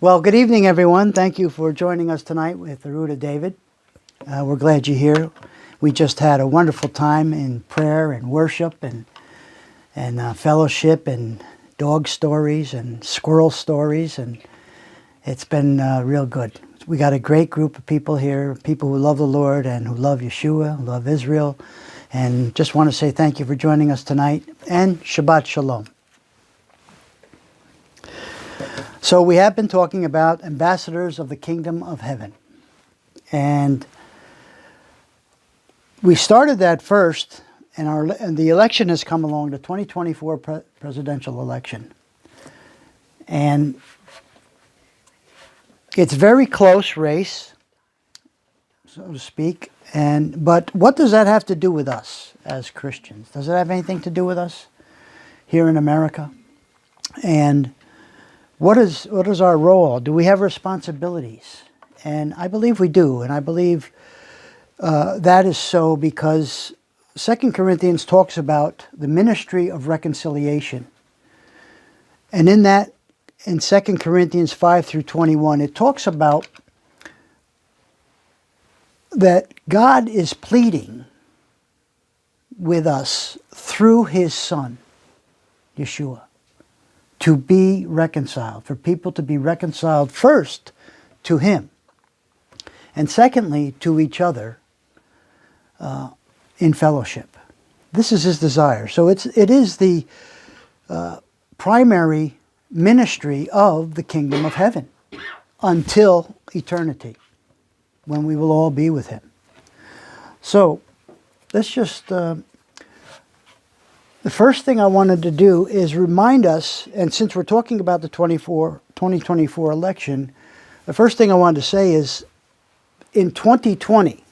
Well, good evening, everyone. Thank you for joining us tonight with the Root of David. We're glad you're here. We just had a wonderful time in prayer and worship and fellowship and dog stories and squirrel stories, and it's been real good. We got a great group of people here, people who love the Lord and who love Yeshua, who love Israel, and just want to say thank you for joining us tonight, and Shabbat Shalom. So we have been talking about ambassadors of the kingdom of heaven. And we started that first, and the election has come along, the 2024 presidential election. And it's a very close race, so to speak. But what does that have to do with us as Christians? Does it have anything to do with us here in America? And what is our role? Do we have responsibilities? And I believe we do. And I believe that is so because 2 Corinthians talks about the ministry of reconciliation. And in 2 Corinthians 5 through 21, it talks about that God is pleading with us through His Son, Yeshua, to be reconciled, for people to be reconciled first to Him, and secondly to each other in fellowship. This is His desire. So it is the primary ministry of the kingdom of heaven until eternity, when we will all be with Him. So let's just... The first thing I wanted to do is remind us, and since we're talking about the 2024 election, the first thing I wanted to say is in 2020,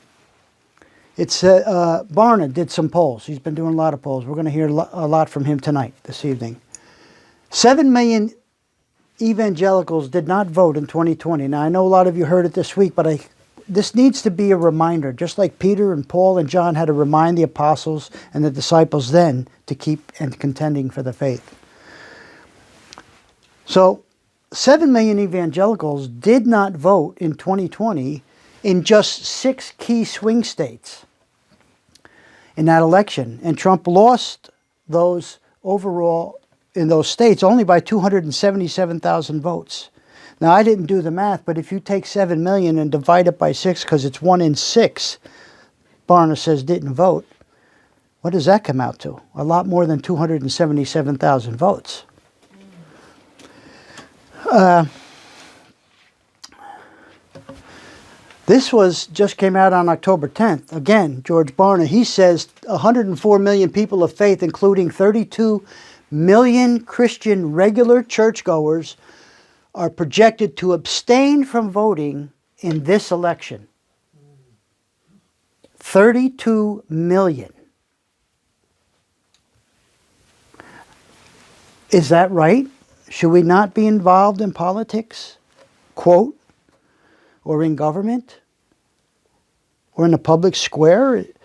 Barna did some polls. He's been doing a lot of polls. We're going to hear a lot from him tonight, this evening. 7 million evangelicals did not vote in 2020. Now, I know a lot of you heard it this week, but this needs to be a reminder, just like Peter and Paul and John had to remind the apostles and the disciples then to keep and contending for the faith. So 7 million evangelicals did not vote in 2020 in just 6 key swing states in that election. And Trump lost those overall in those states only by 277,000 votes. Now, I didn't do the math, but if you take 7 million and divide it by 6, because it's 1 in 6, Barna says didn't vote, what does that come out to? A lot more than 277,000 votes. This just came out on October 10th. Again, George Barna, he says 104 million people of faith, including 32 million Christian regular churchgoers, are projected to abstain from voting in this election. 32 million. Is that right? Should we not be involved in politics, quote, or in government, or in the public square? It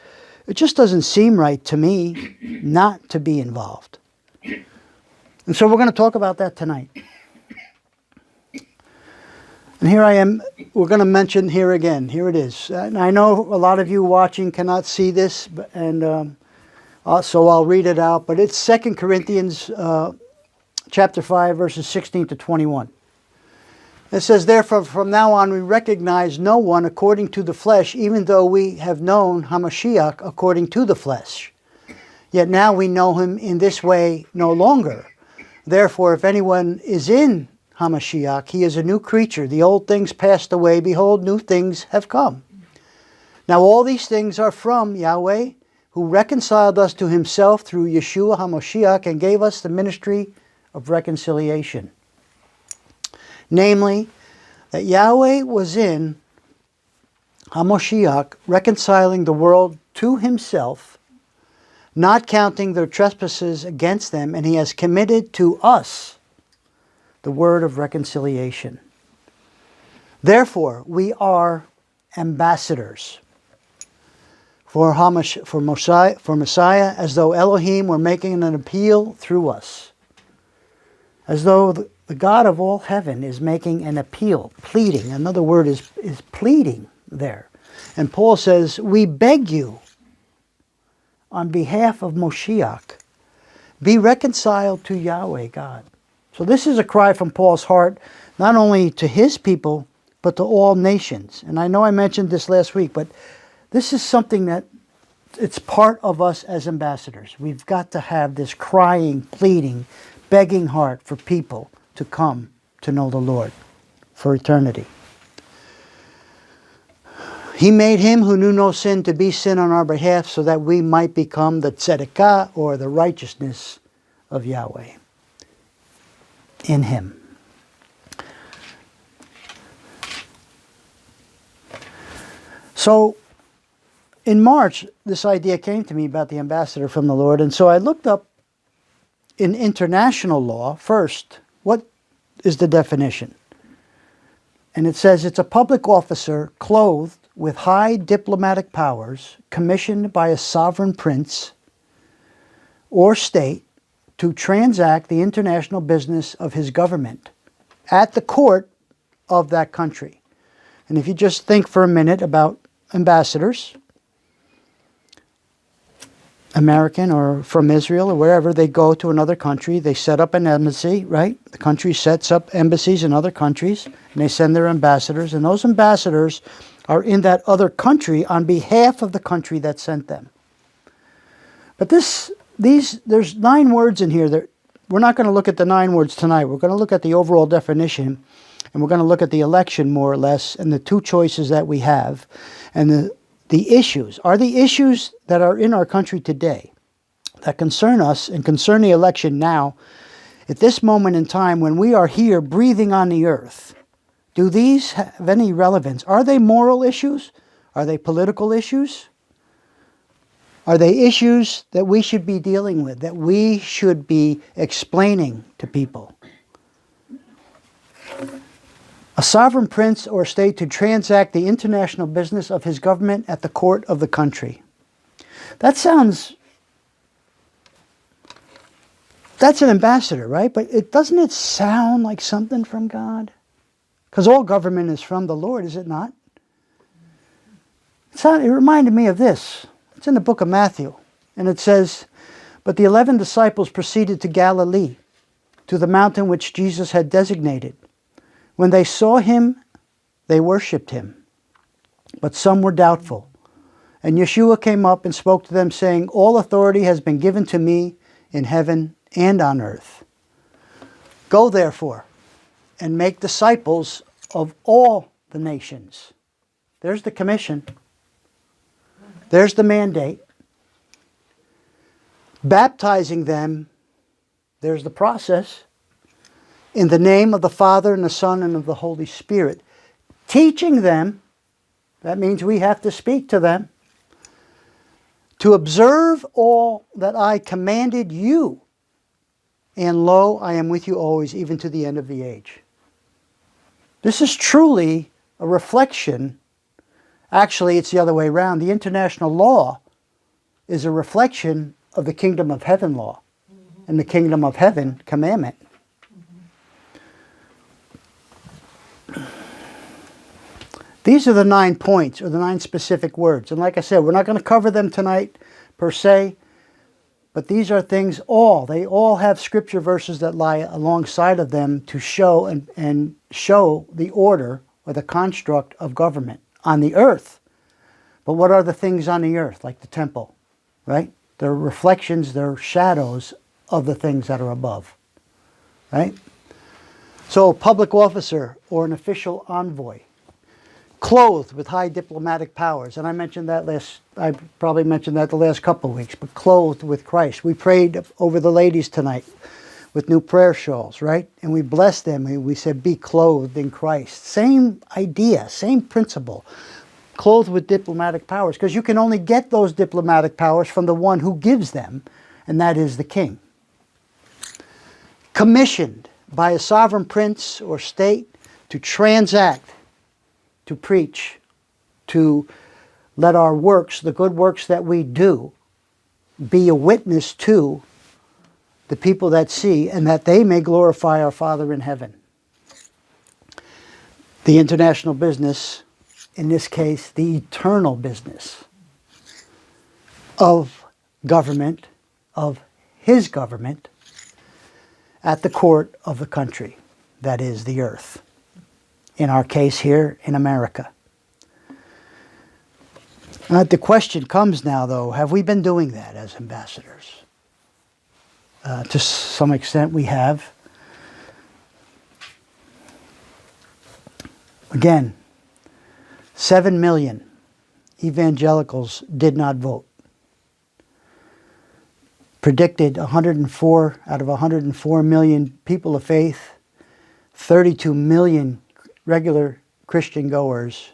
just doesn't seem right to me not to be involved. And so we're going to talk about that tonight. And here I am, we're going to mention here again, here it is. And I know a lot of you watching cannot see this, and so I'll read it out. But it's 2 Corinthians chapter 5, verses 16 to 21. It says, "Therefore from now on we recognize no one according to the flesh, even though we have known Hamashiach according to the flesh. Yet now we know him in this way no longer. Therefore if anyone is in Hamashiach, he is a new creature. The old things passed away. Behold, new things have come. Now all these things are from Yahweh, who reconciled us to Himself through Yeshua HaMashiach and gave us the ministry of reconciliation. Namely, that Yahweh was in HaMashiach reconciling the world to Himself, not counting their trespasses against them, and He has committed to us the word of reconciliation. Therefore, we are ambassadors for Messiah, as though Elohim were making an appeal through us. As though the God of all heaven is making an appeal, pleading. Another word is pleading there. And Paul says, we beg you on behalf of Moshiach, be reconciled to Yahweh God. So this is a cry from Paul's heart, not only to his people, but to all nations. And I know I mentioned this last week, but this is something that it's part of us as ambassadors. We've got to have this crying, pleading, begging heart for people to come to know the Lord for eternity. He made him who knew no sin to be sin on our behalf so that we might become the tzedakah, or the righteousness of Yahweh in him. So in March, this idea came to me about the ambassador from the Lord, and so I looked up in international law first, what is the definition? And it says it's a public officer clothed with high diplomatic powers commissioned by a sovereign prince or state to transact the international business of his government at the court of that country. And if you just think for a minute about ambassadors, American or from Israel or wherever, they go to another country, they set up an embassy, right? The country sets up embassies in other countries, and they send their ambassadors, and those ambassadors are in that other country on behalf of the country that sent them. But there's 9 words in here that we're not going to look at the 9 words tonight. We're going to look at the overall definition, and we're going to look at the election more or less, and the 2 choices that we have, and the issues. Are the issues that are in our country today that concern us and concern the election now, at this moment in time when we are here breathing on the earth, do these have any relevance? Are they moral issues? Are they political issues? Are they issues that we should be dealing with, that we should be explaining to people? A sovereign prince or state to transact the international business of his government at the court of the country. That's an ambassador, right? But doesn't it sound like something from God? Because all government is from the Lord, is it not? It reminded me of this. It's in the book of Matthew. And it says, but the 11 disciples proceeded to Galilee, to the mountain which Jesus had designated. When they saw him, they worshipped him, but some were doubtful. And Yeshua came up and spoke to them, saying, all authority has been given to me in heaven and on earth. Go therefore and make disciples of all the nations. There's the commission. There's the mandate. Baptizing them, there's the process. In the name of the Father and the Son and of the Holy Spirit. Teaching them, that means we have to speak to them, to observe all that I commanded you. And lo, I am with you always, even to the end of the age. This is truly a reflection. Actually, it's the other way around. The international law is a reflection of the kingdom of heaven law and the kingdom of heaven commandment. These are the 9 points, or the 9 specific words. And like I said, we're not going to cover them tonight per se, but these are things they all have scripture verses that lie alongside of them to show and show the order or the construct of government on the earth. But what are the things on the earth, like the temple, right? They're reflections, they're shadows of the things that are above, right? So a public officer or an official envoy, clothed with high diplomatic powers. And I probably mentioned that the last couple of weeks, but clothed with Christ. We prayed over the ladies tonight with new prayer shawls, right? And we blessed them and we said, be clothed in Christ. Same idea, same principle. Clothed with diplomatic powers, because you can only get those diplomatic powers from the one who gives them, and that is the king. Commissioned by a sovereign prince or state to transact, to preach, to let our works, the good works that we do, be a witness to the people that see, and that they may glorify our Father in heaven. The international business, in this case, the eternal business of government, of His government, at the court of the country, that is the earth. In our case here in America. The question comes now, though, have we been doing that as ambassadors? To some extent we have. Again, 7 million evangelicals did not vote. Predicted 104 out of 104 million people of faith, 32 million regular Christian goers,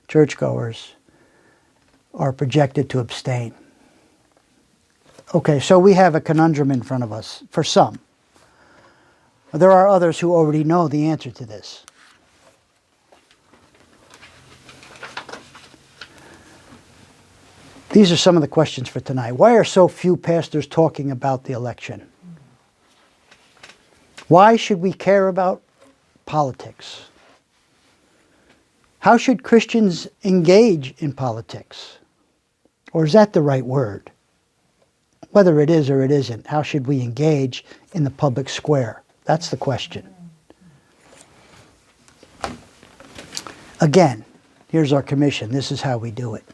churchgoers, are projected to abstain. Okay, so we have a conundrum in front of us, for some. There are others who already know the answer to this. These are some of the questions for tonight. Why are so few pastors talking about the election? Why should we care about politics? How should Christians engage in politics? Or is that the right word? Whether it is or it isn't, how should we engage in the public square? That's the question. Again, here's our commission. This is how we do it.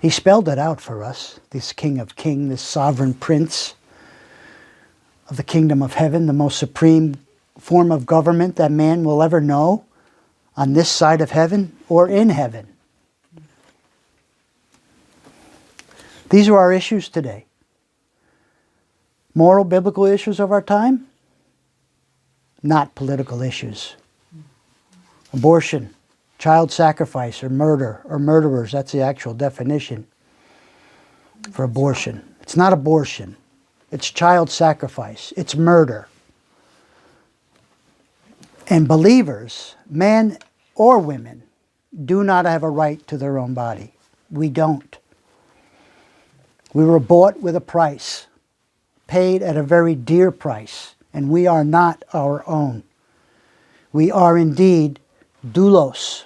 He spelled it out for us, this King of Kings, this sovereign prince of the kingdom of heaven, the most supreme form of government that man will ever know on this side of heaven or in heaven. These are our issues today. Moral, biblical issues of our time, not political issues. Abortion, child sacrifice, or murder, or murderers, that's the actual definition for abortion. It's not abortion. It's child sacrifice. It's murder. And believers, men or women, do not have a right to their own body. We don't. We were bought with a price, paid at a very dear price, and we are not our own. We are indeed doulos,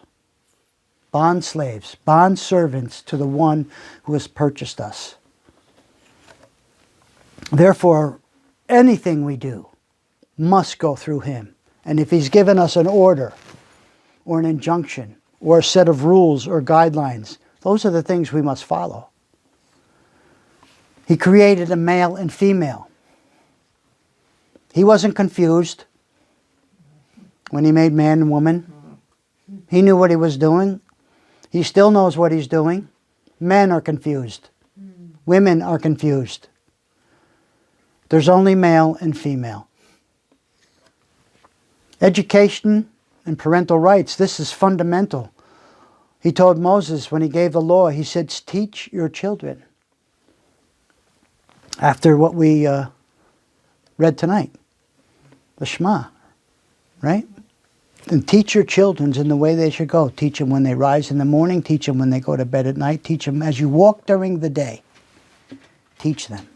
bond slaves, bond servants to the one who has purchased us. Therefore, anything we do must go through Him. And if He's given us an order or an injunction or a set of rules or guidelines, those are the things we must follow. He created a male and female. He wasn't confused when He made man and woman. He knew what He was doing. He still knows what He's doing. Men are confused. Women are confused. There's only male and female. Education and parental rights, this is fundamental. He told Moses when He gave the law, He said, teach your children. After what we read tonight, the Shema, right? And teach your children in the way they should go. Teach them when they rise in the morning. Teach them when they go to bed at night. Teach them as you walk during the day. Teach them.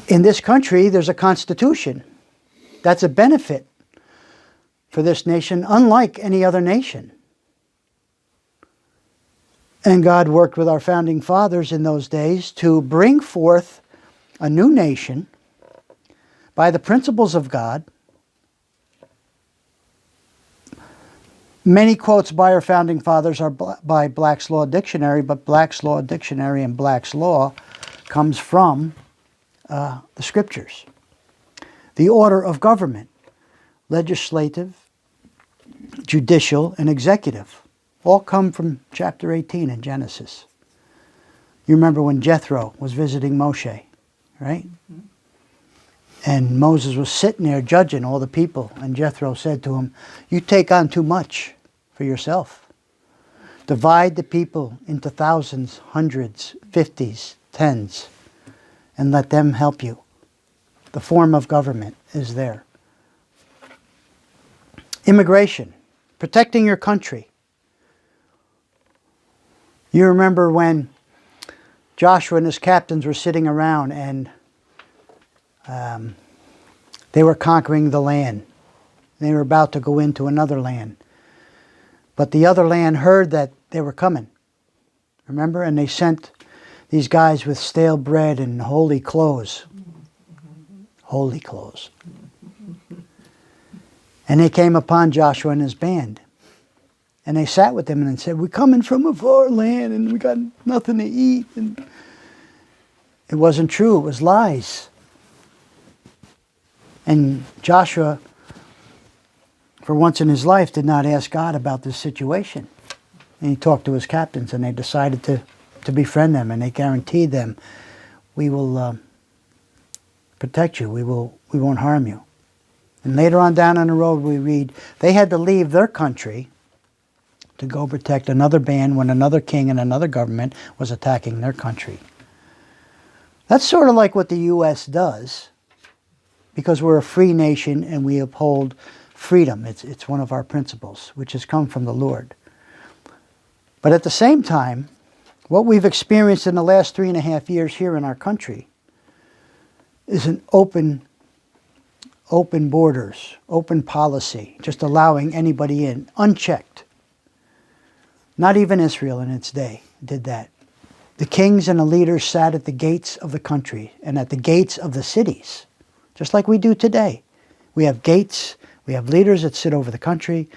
In this country, there's a constitution. That's a benefit for this nation, unlike any other nation. And God worked with our founding fathers in those days to bring forth a new nation by the principles of God. Many quotes by our founding fathers are by Black's Law Dictionary, but Black's Law Dictionary and Black's Law comes from the Scriptures. The order of government, legislative, judicial, and executive, all come from chapter 18 in Genesis. You remember when Jethro was visiting Moshe, right? Mm-hmm. And Moses was sitting there judging all the people, and Jethro said to him, you take on too much for yourself. Divide the people into thousands, hundreds, fifties, tens, and let them help you. The form of government is there. Immigration, protecting your country. You remember when Joshua and his captains were sitting around and They were conquering the land. They were about to go into another land. But the other land heard that they were coming. Remember? And they sent these guys with stale bread and holy clothes. Holy clothes. And they came upon Joshua and his band. And they sat with them and said, we're coming from a far land and we got nothing to eat. And it wasn't true. It was lies. And Joshua, for once in his life, did not ask God about this situation. And he talked to his captains and they decided to befriend them, and they guaranteed them, we will protect you. We won't harm you. And later on down on the road we read, they had to leave their country to go protect another band when another king and another government was attacking their country. That's sort of like what the U.S. does, because we're a free nation and we uphold freedom. It's one of our principles, which has come from the Lord. But at the same time, what we've experienced in the last 3.5 years here in our country is an open borders, open policy, just allowing anybody in, unchecked. Not even Israel in its day did that. The kings and the leaders sat at the gates of the country and at the gates of the cities, just like we do today. We have gates, we have leaders that sit over the country,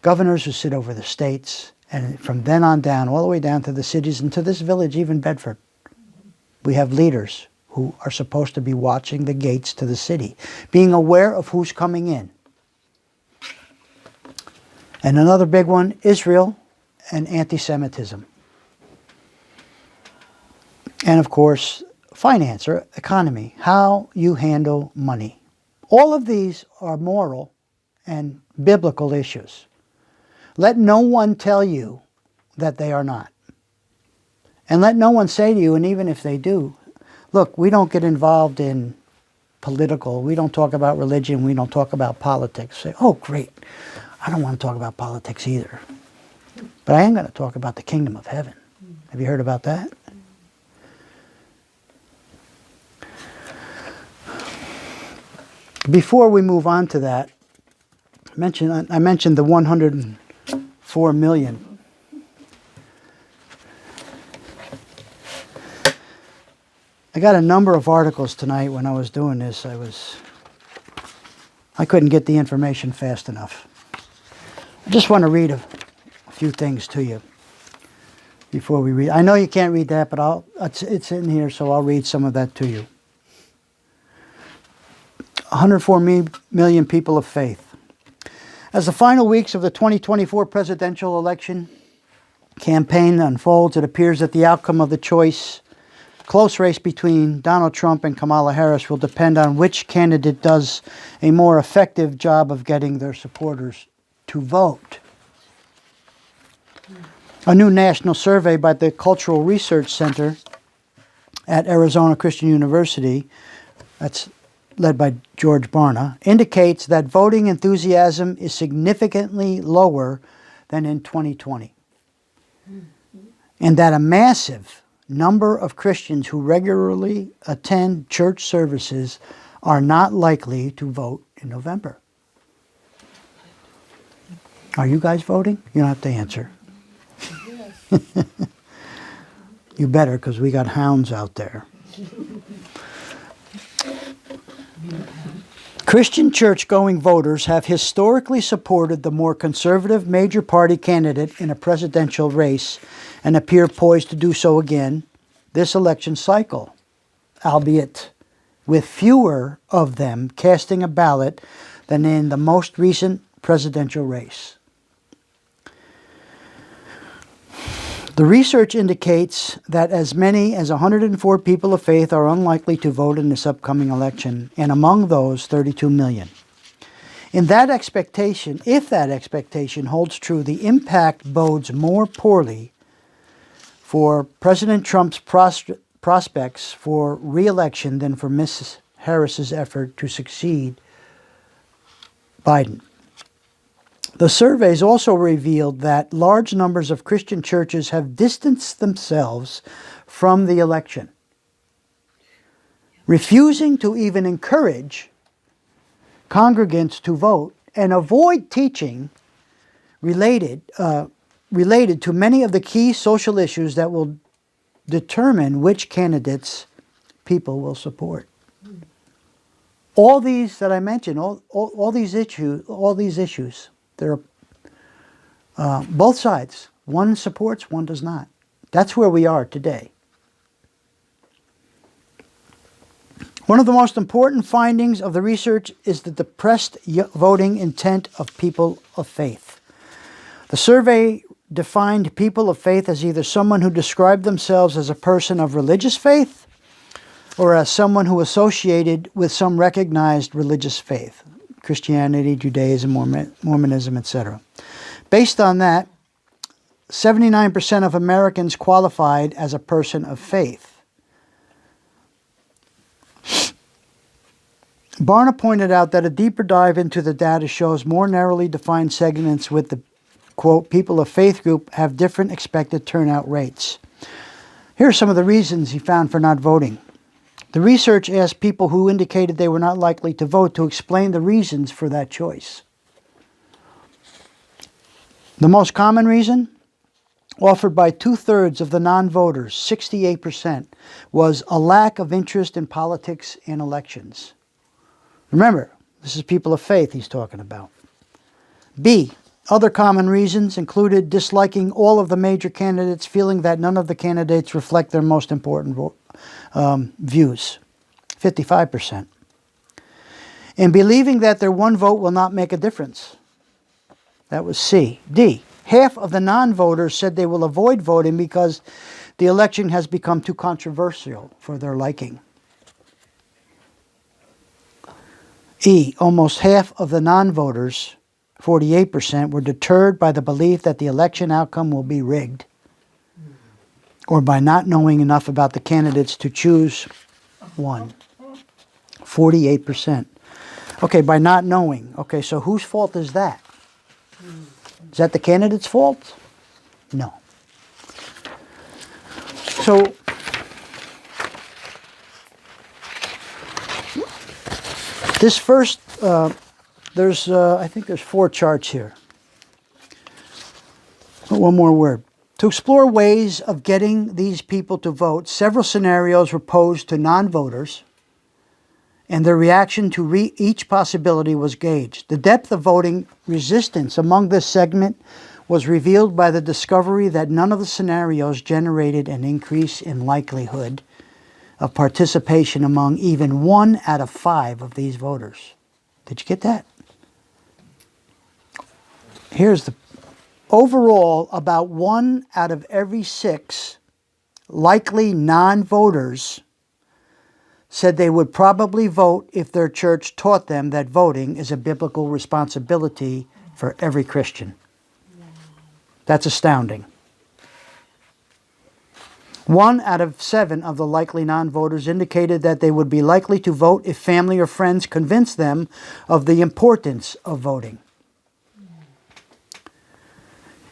governors who sit over the states, and from then on down, all the way down to the cities and to this village, even Bedford, we have leaders who are supposed to be watching the gates to the city, being aware of who's coming in. And another big one, Israel and anti-Semitism. And of course, finance or economy, how you handle money. All of these are moral and biblical issues. Let no one tell you that they are not. And let no one say to you, and even if they do, look, we don't get involved in political, we don't talk about religion, we don't talk about politics. Say, oh great, I don't want to talk about politics either. But I am going to talk about the kingdom of heaven. Have you heard about that? Before we move on to that, I mentioned the 104 million. I got a number of articles tonight when I was doing this. I couldn't get the information fast enough. I just want to read a few things to you before we read. I know you can't read that, but it's in here, so I'll read some of that to you. 104 million people of faith. As the final weeks of the 2024 presidential election campaign unfolds, it appears that the outcome of the close race between Donald Trump and Kamala Harris will depend on which candidate does a more effective job of getting their supporters to vote. A new national survey by the Cultural Research Center at Arizona Christian University, that's led by George Barna, indicates that voting enthusiasm is significantly lower than in 2020. And that a massive number of Christians who regularly attend church services are not likely to vote in November. Are you guys voting? You don't have to answer. Yes. You better, because we got hounds out there. Christian church-going voters have historically supported the more conservative major party candidate in a presidential race and appear poised to do so again this election cycle, albeit with fewer of them casting a ballot than in the most recent presidential race. The research indicates that as many as 104 people of faith are unlikely to vote in this upcoming election, and among those, 32 million. If that expectation holds true, the impact bodes more poorly for President Trump's prospects for re-election than for Mrs. Harris's effort to succeed Biden. The surveys also revealed that large numbers of Christian churches have distanced themselves from the election. refusing to even encourage congregants to vote and avoid teaching related to many of the key social issues that will determine which candidates people will support. All these that I mentioned, all these issues, they're both sides. One supports, one does not. That's where we are today. One of the most important findings of the research is the depressed voting intent of people of faith. The survey defined people of faith as either someone who described themselves as a person of religious faith or as someone who associated with some recognized religious faith, Christianity, Judaism, Mormonism, etc. Based on that, 79% of Americans qualified as a person of faith. Barna pointed out that a deeper dive into the data shows more narrowly defined segments with the, quote, people of faith group have different expected turnout rates. Here are some of the reasons he found for not voting. The research asked people who indicated they were not likely to vote to explain the reasons for that choice. The most common reason, offered by 2/3 of the non-voters, 68%, was a lack of interest in politics and elections. Remember, this is people of faith he's talking about. B, other common reasons included disliking all of the major candidates, feeling that none of the candidates reflect their most important views, 55%. And believing that their one vote will not make a difference. That was C. D, half of the non-voters said they will avoid voting because the election has become too controversial for their liking. E, almost half of the non-voters, 48%, were deterred by the belief that the election outcome will be rigged or by not knowing enough about the candidates to choose one. 48%. Okay, by not knowing. Okay, so whose fault is that? Is that the candidate's fault? No. So, this first, I think there's 4 charts here. One more word. To explore ways of getting these people to vote, several scenarios were posed to non-voters, and their reaction to each possibility was gauged. The depth of voting resistance among this segment was revealed by the discovery that none of the scenarios generated an increase in likelihood of participation among even 1 out of 5 of these voters. Did you get that? Here's the overall, about 1 out of every 6 likely non-voters said they would probably vote if their church taught them that voting is a biblical responsibility for every Christian. That's astounding. 1 out of 7 of the likely non-voters indicated that they would be likely to vote if family or friends convinced them of the importance of voting.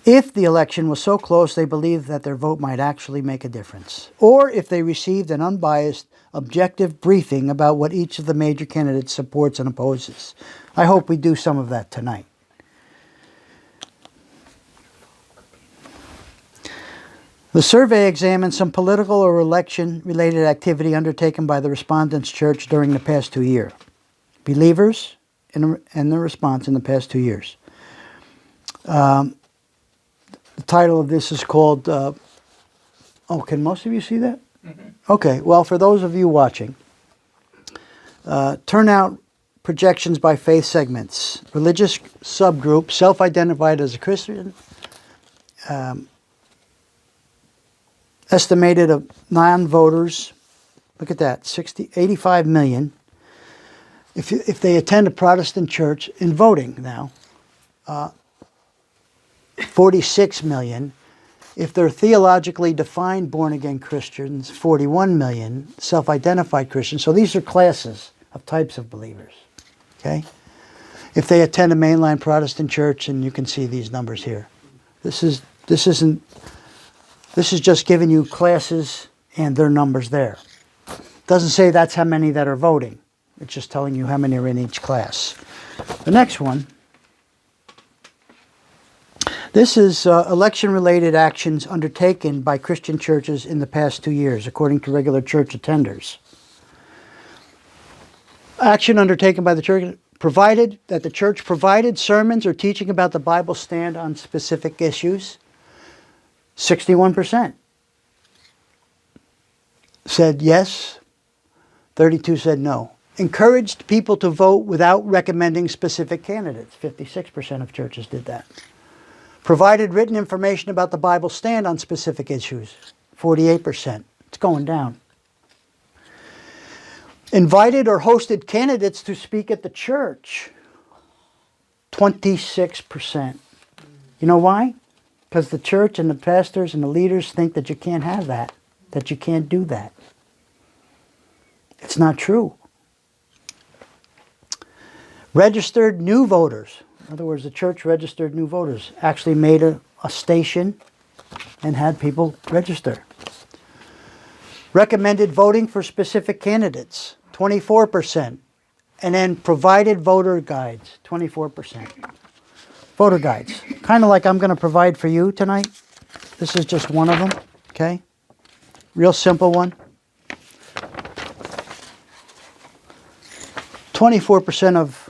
If the election was so close they believed that their vote might actually make a difference, or if they received an unbiased, objective briefing about what each of the major candidates supports and opposes. I hope we do some of that tonight. The survey examined some political or election-related activity undertaken by the respondents' church during the past 2 years. Believers and the response in the past 2 years. The title of this is called, can most of you see that? Mm-hmm. Okay, well, for those of you watching, turnout projections by faith segments. Religious subgroup, self-identified as a Christian, estimated of non-voters, look at that, 85 million. If they attend a Protestant church in voting now, 46 million. If they're theologically defined born-again Christians, 41 million self-identified Christians. So these are classes of types of believers. Okay? If they attend a mainline Protestant church, and you can see these numbers here. This is just giving you classes and their numbers there. Doesn't say that's how many that are voting. It's just telling you how many are in each class. The next one. This is election-related actions undertaken by Christian churches in the past 2 years, according to regular church attenders. Action undertaken by the church, provided that the church provided sermons or teaching about the Bible stand on specific issues. 61% said yes, 32 said no. Encouraged people to vote without recommending specific candidates. 56% of churches did that. Provided written information about the Bible stand on specific issues. 48%. It's going down. Invited or hosted candidates to speak at the church. 26%. You know why? Because the church and the pastors and the leaders think that you can't have that you can't do that. It's not true. Registered new voters. In other words, the church registered new voters. Actually made a station and had people register. Recommended voting for specific candidates. 24%. And then provided voter guides. 24%. Voter guides. Kind of like I'm going to provide for you tonight. This is just one of them. Okay? Real simple one. 24% of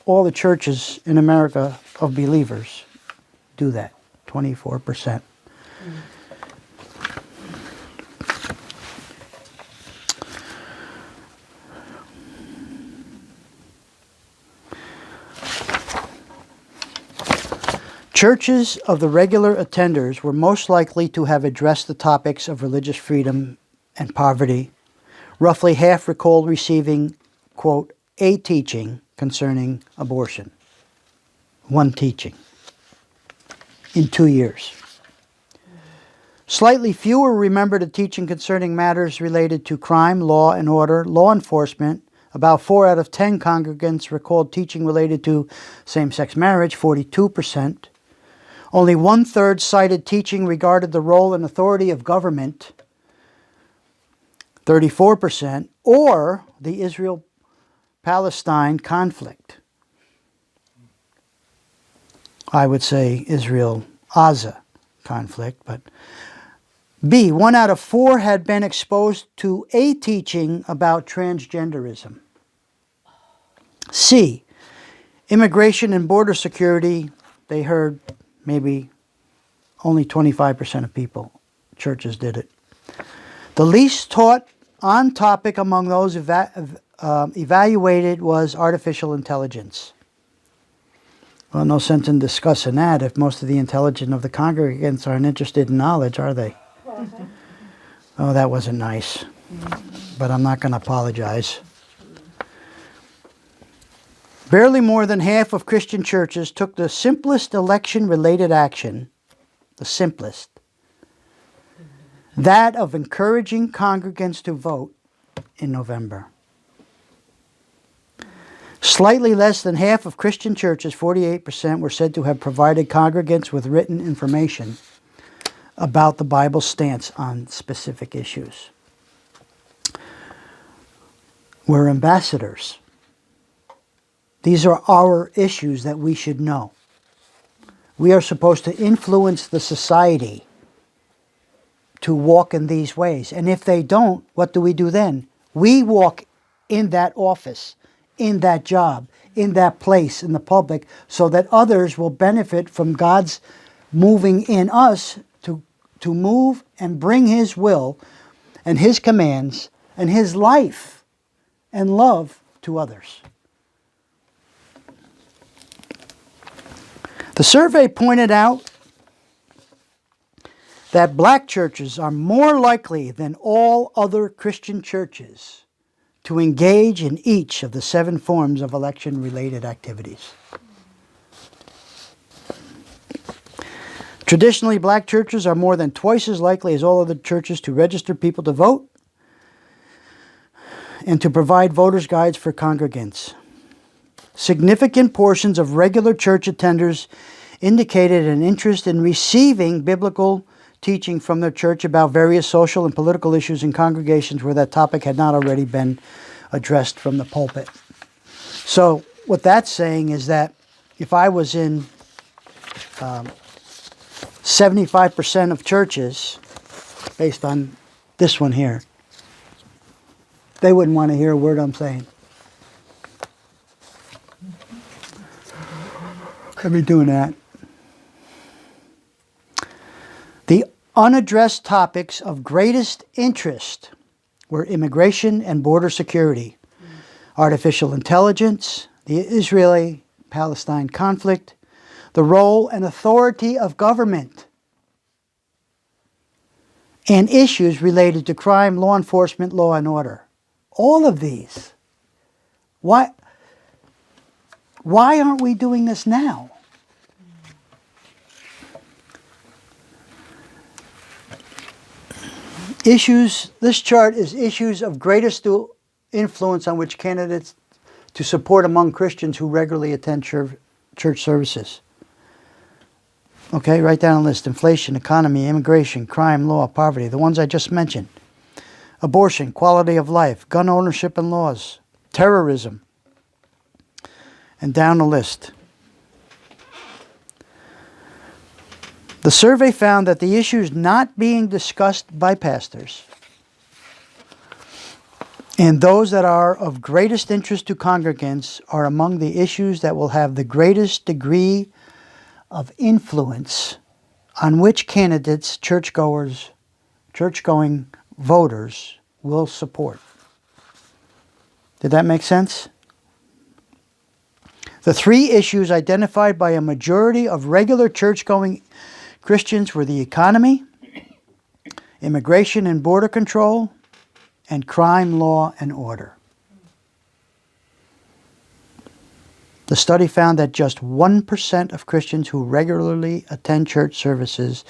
all the churches in America of believers do that. 24%. Churches of the regular attenders were most likely to have addressed the topics of religious freedom and poverty. Roughly half recalled receiving, quote, a teaching concerning abortion. One teaching in 2 years. Slightly fewer remembered a teaching concerning matters related to crime, law and order, law enforcement. About 4 out of 10 congregants recalled teaching related to same-sex marriage, 42%. Only 1/3 cited teaching regarded the role and authority of government, 34%, or the Israel-Palestine conflict. I would say Israel-Gaza conflict, but B, 1 out of 4 had been exposed to a teaching about transgenderism. C, immigration and border security, they heard maybe only 25% of people, churches did it. The least taught on topic among those evaluated was artificial intelligence. Well, no sense in discussing that if most of the intelligence of the congregants aren't interested in knowledge, are they? Oh, that wasn't nice. But I'm not going to apologize. Barely more than half of Christian churches took the simplest election-related action, the simplest, that of encouraging congregants to vote in November. Slightly less than half of Christian churches, 48%, were said to have provided congregants with written information about the Bible's stance on specific issues. We're ambassadors. These are our issues that we should know. We are supposed to influence the society to walk in these ways. And if they don't, what do we do then? We walk in that office, in that job, in that place, in the public, so that others will benefit from God's moving in us to move and bring His will and His commands and His life and love to others. The survey pointed out that black churches are more likely than all other Christian churches to engage in each of the 7 forms of election-related activities. Traditionally, black churches are more than twice as likely as all other churches to register people to vote and to provide voters' guides for congregants. Significant portions of regular church attenders indicated an interest in receiving biblical teaching from their church about various social and political issues in congregations where that topic had not already been addressed from the pulpit. So what that's saying is that if I was in 75% of churches, based on this one here, they wouldn't want to hear a word I'm saying. Let me do that. The unaddressed topics of greatest interest were immigration and border security, artificial intelligence, the Israeli-Palestine conflict, the role and authority of government, and issues related to crime, law enforcement, law and order. All of these. Why aren't we doing this now? Issues, this chart is issues of greatest influence on which candidates to support among Christians who regularly attend church services. Okay, write down a list. Inflation, economy, immigration, crime, law, poverty, the ones I just mentioned. Abortion, quality of life, gun ownership and laws, terrorism, and down the list. The survey found that the issues not being discussed by pastors and those that are of greatest interest to congregants are among the issues that will have the greatest degree of influence on which candidates churchgoing voters will support. Did that make sense? The three issues identified by a majority of regular church-going Christians were the economy, immigration and border control, and crime, law, and order. The study found that just 1% of Christians who regularly attend church services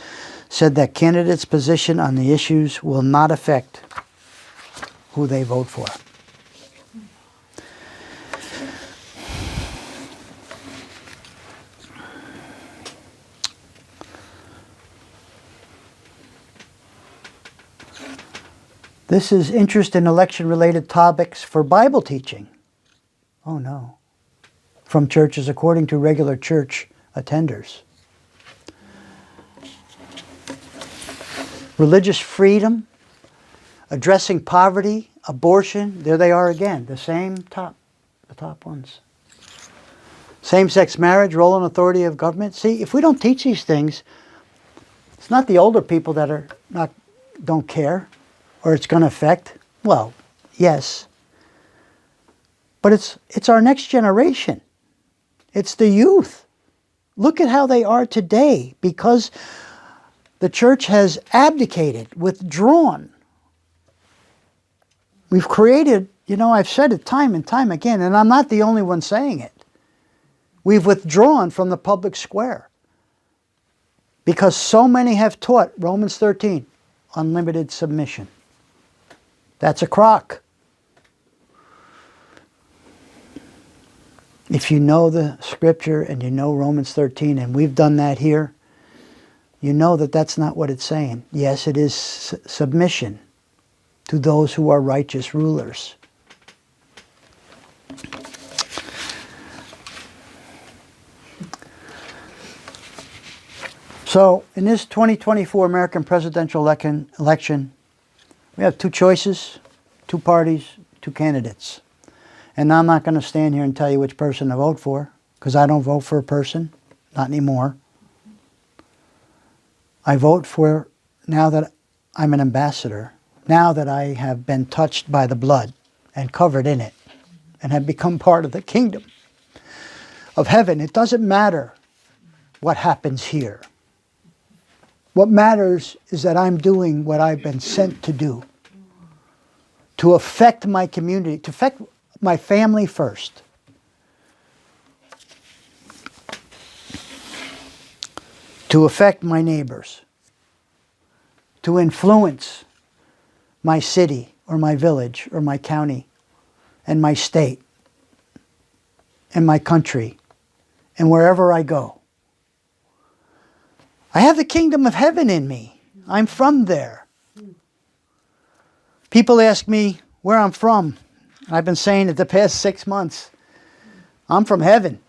said that candidates' position on the issues will not affect who they vote for. This is interest in election-related topics for Bible teaching. Oh no. From churches according to regular church attenders. Religious freedom, addressing poverty, abortion, there they are again, the top ones. Same-sex marriage, role and authority of government. See, if we don't teach these things, it's not the older people that don't care. Or it's going to affect? Well, yes. But it's our next generation. It's the youth. Look at how they are today because the church has abdicated, withdrawn. We've created, I've said it time and time again, and I'm not the only one saying it. We've withdrawn from the public square because so many have taught Romans 13, unlimited submission. That's a crock. If you know the scripture and you know Romans 13, and we've done that here, you know that that's not what it's saying. Yes, it is submission to those who are righteous rulers. So, in this 2024 American presidential election, we have two choices, two parties, two candidates. And I'm not going to stand here and tell you which person to vote for, because I don't vote for a person, not anymore. I vote for, now that I'm an ambassador, now that I have been touched by the blood and covered in it, and have become part of the kingdom of heaven. It doesn't matter what happens here. What matters is that I'm doing what I've been sent to do. To affect my community, to affect my family first. To affect my neighbors. To influence my city or my village or my county and my state and my country and wherever I go. I have the kingdom of heaven in me. I'm from there. People ask me where I'm from. I've been saying it the past 6 months. I'm from heaven.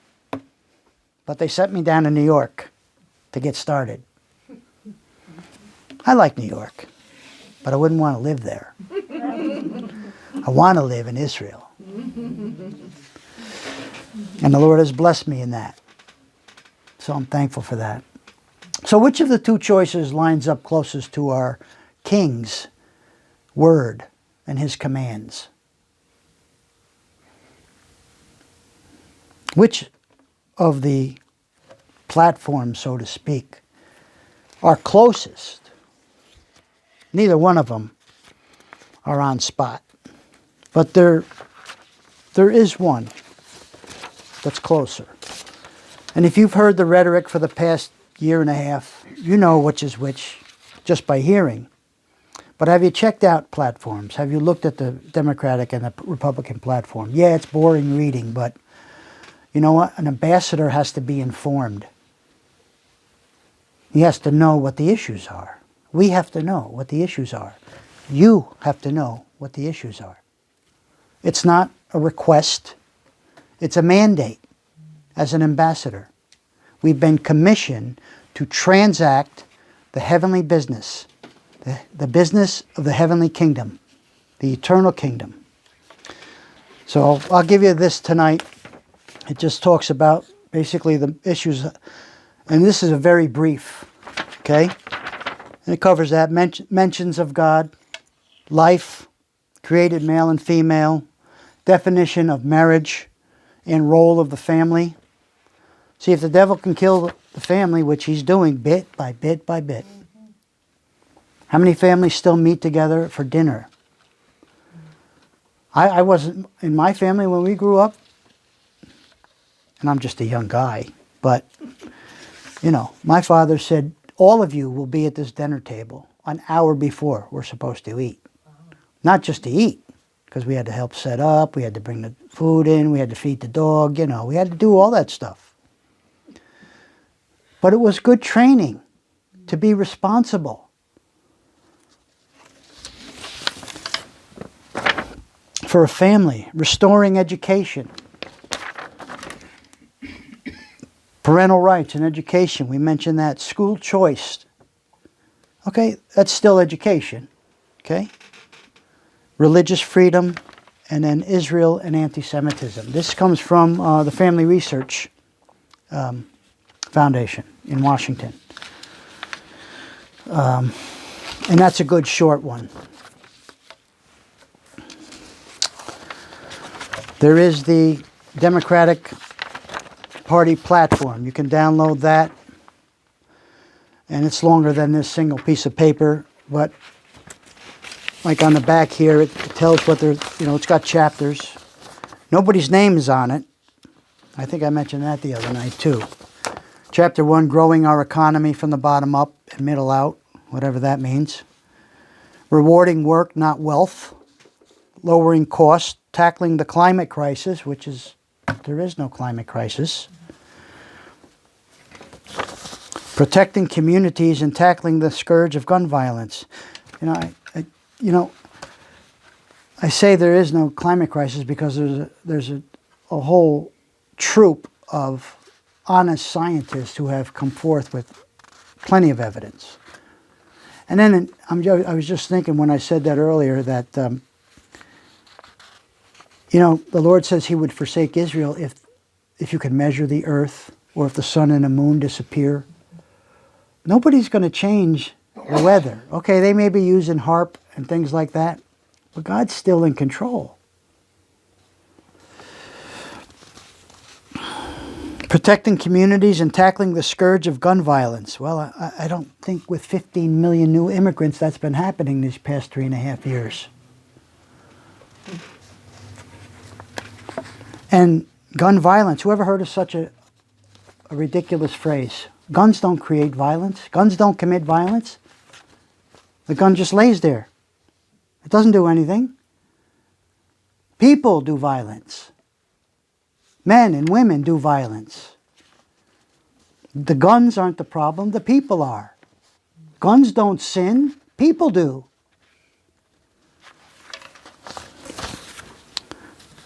But they sent me down to New York to get started. I like New York, but I wouldn't want to live there. I want to live in Israel. And the Lord has blessed me in that. So I'm thankful for that. So which of the two choices lines up closest to our King's word and his commands? Which of the platforms, so to speak, are closest? Neither one of them are on spot. But there is one that's closer. And if you've heard the rhetoric for the past year and a half, you know which is which just by hearing. But have you checked out platforms? Have you looked at the Democratic and the Republican platform? Yeah, it's boring reading, but you know what? An ambassador has to be informed. He has to know what the issues are. We have to know what the issues are. You have to know what the issues are. It's not a request. It's a mandate as an ambassador. We've been commissioned to transact the heavenly business, the business of the heavenly kingdom, the eternal kingdom. So I'll give you this tonight. It just talks about basically the issues, and this is a very brief, okay? And it covers that, mentions of God, life, created male and female, definition of marriage and role of the family. See, if the devil can kill the family, which he's doing bit by bit by bit. How many families still meet together for dinner? I wasn't in my family when we grew up, and I'm just a young guy, but, you know, my father said, all of you will be at this dinner table an hour before we're supposed to eat. Not just to eat, because we had to help set up, we had to bring the food in, we had to feed the dog, you know, we had to do all that stuff. But it was good training to be responsible. For a family, restoring education. Parental rights and education, we mentioned that. School choice. Okay, that's still education. Okay? Religious freedom, and then Israel and anti-Semitism. This comes from the Family Research Foundation in Washington. And that's a good short one. There is the Democratic Party platform. You can download that. And it's longer than this single piece of paper, but like on the back here, it tells what they're, you know, it's got chapters. Nobody's name is on it. I think I mentioned that the other night too. Chapter 1, growing our economy from the bottom up and middle out, whatever that means. Rewarding work, not wealth. Lowering costs, tackling the climate crisis, which is, there is no climate crisis. Protecting communities and tackling the scourge of gun violence. You know, I say there is no climate crisis because there's a whole troop of honest scientists who have come forth with plenty of evidence. And then I was just thinking when I said that earlier that, you know, the Lord says he would forsake Israel if you could measure the earth or if the sun and the moon disappear. Nobody's going to change the weather. Okay, they may be using HAARP and things like that, but God's still in control. Protecting communities and tackling the scourge of gun violence. Well, I don't think with 15 million new immigrants that's been happening these past 3.5 years. And gun violence, whoever heard of such a ridiculous phrase? Guns don't create violence. Guns don't commit violence. The gun just lays there. It doesn't do anything. People do violence. Men and women do violence. The guns aren't the problem, the people are. Guns don't sin, people do.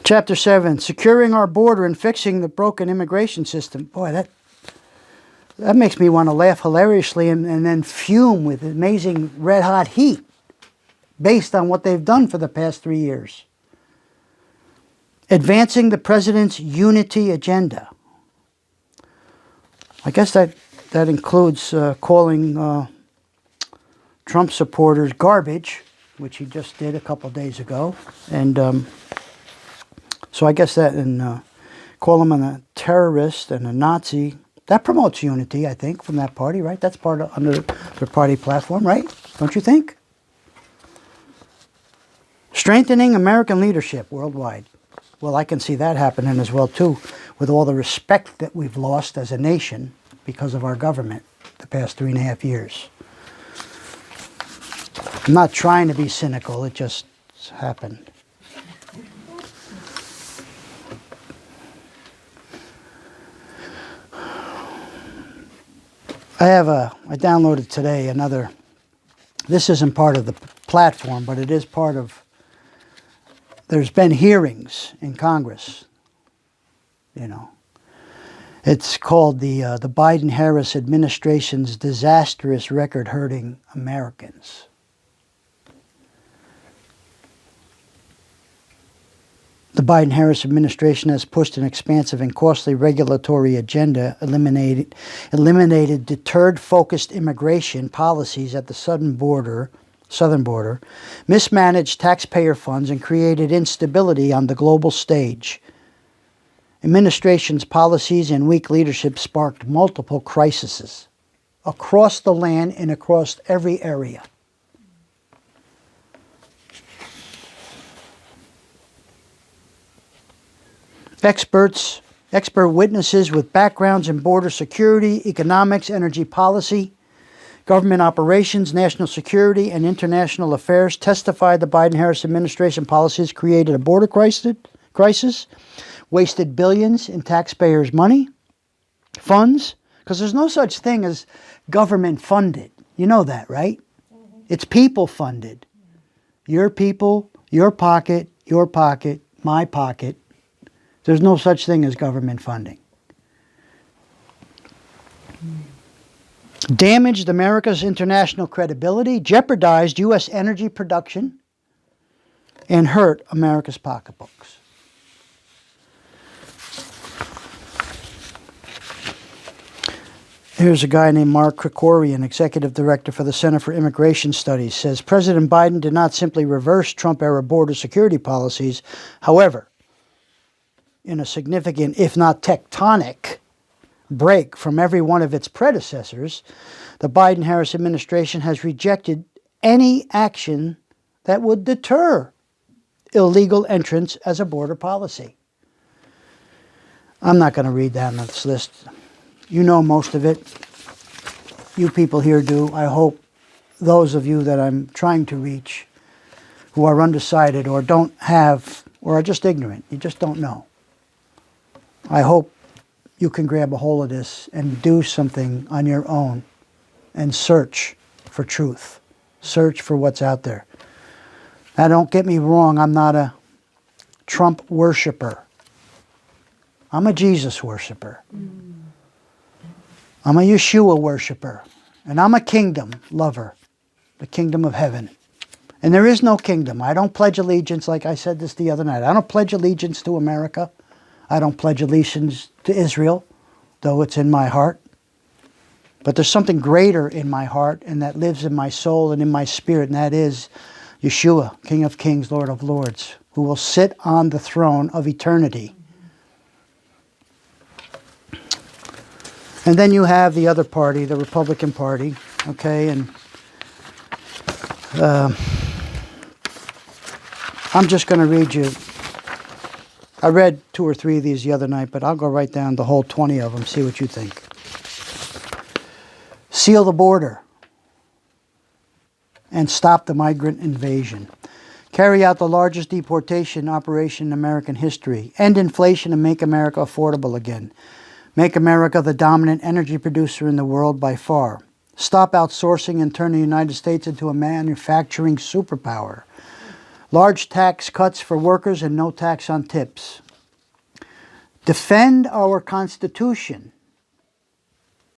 Chapter 7, securing our border and fixing the broken immigration system. Boy, that makes me want to laugh hilariously and then fume with amazing red-hot heat based on what they've done for the past 3 years. Advancing the president's unity agenda. I guess that includes calling Trump supporters garbage, which he just did a couple days ago. And so I guess that, and call him a terrorist and a Nazi, that promotes unity, I think, from that party, right? That's part of, under their party platform, right? Don't you think? Strengthening American leadership worldwide. Well, I can see that happening as well, too, with all the respect that we've lost as a nation because of our government the past 3.5 years. I'm not trying to be cynical, it just happened. I downloaded today another, this isn't part of the platform, but it is part of, there's been hearings in Congress, you know. It's called the Biden-Harris administration's disastrous record hurting Americans. The Biden-Harris administration has pushed an expansive and costly regulatory agenda, eliminated deterred-focused immigration policies at the southern border, mismanaged taxpayer funds, and created instability on the global stage. Administration's policies and weak leadership sparked multiple crises across the land and across every area. Expert witnesses with backgrounds in border security, economics, energy policy, government operations, national security, and international affairs testified the Biden-Harris administration policies created a border crisis, wasted billions in taxpayers' money, funds, because there's no such thing as government funded. You know that, right? It's people funded. Your people, your pocket, my pocket. There's no such thing as government funding. Damaged America's international credibility, jeopardized U.S. energy production, and hurt America's pocketbooks. Here's a guy named Mark Krikorian, executive director for the Center for Immigration Studies, says President Biden did not simply reverse Trump-era border security policies. However, in a significant, if not tectonic, break from every one of its predecessors, the Biden-Harris administration has rejected any action that would deter illegal entrance as a border policy. I'm not going to read down this list. You know most of it. You people here do. I hope those of you that I'm trying to reach who are undecided or don't have, or are just ignorant, you just don't know. I hope you can grab a hold of this and do something on your own and search for truth. Search for what's out there. Now, don't get me wrong, I'm not a Trump worshiper. I'm a Jesus worshiper. I'm a Yeshua worshiper. And I'm a kingdom lover, the kingdom of heaven. And there is no kingdom. I don't pledge allegiance, like I said this the other night. I don't pledge allegiance to America. I don't pledge allegiance to Israel, though it's in my heart. But there's something greater in my heart and that lives in my soul and in my spirit, and that is Yeshua, King of Kings, Lord of Lords, who will sit on the throne of eternity. And then you have the other party, the Republican Party, okay, and I'm just going to read you. I read 2 or 3 of these the other night, but I'll go right down the whole 20 of them, see what you think. Seal the border and stop the migrant invasion. Carry out the largest deportation operation in American history. End inflation and make America affordable again. Make America the dominant energy producer in the world by far. Stop outsourcing and turn the United States into a manufacturing superpower. Large tax cuts for workers and no tax on tips. Defend our Constitution.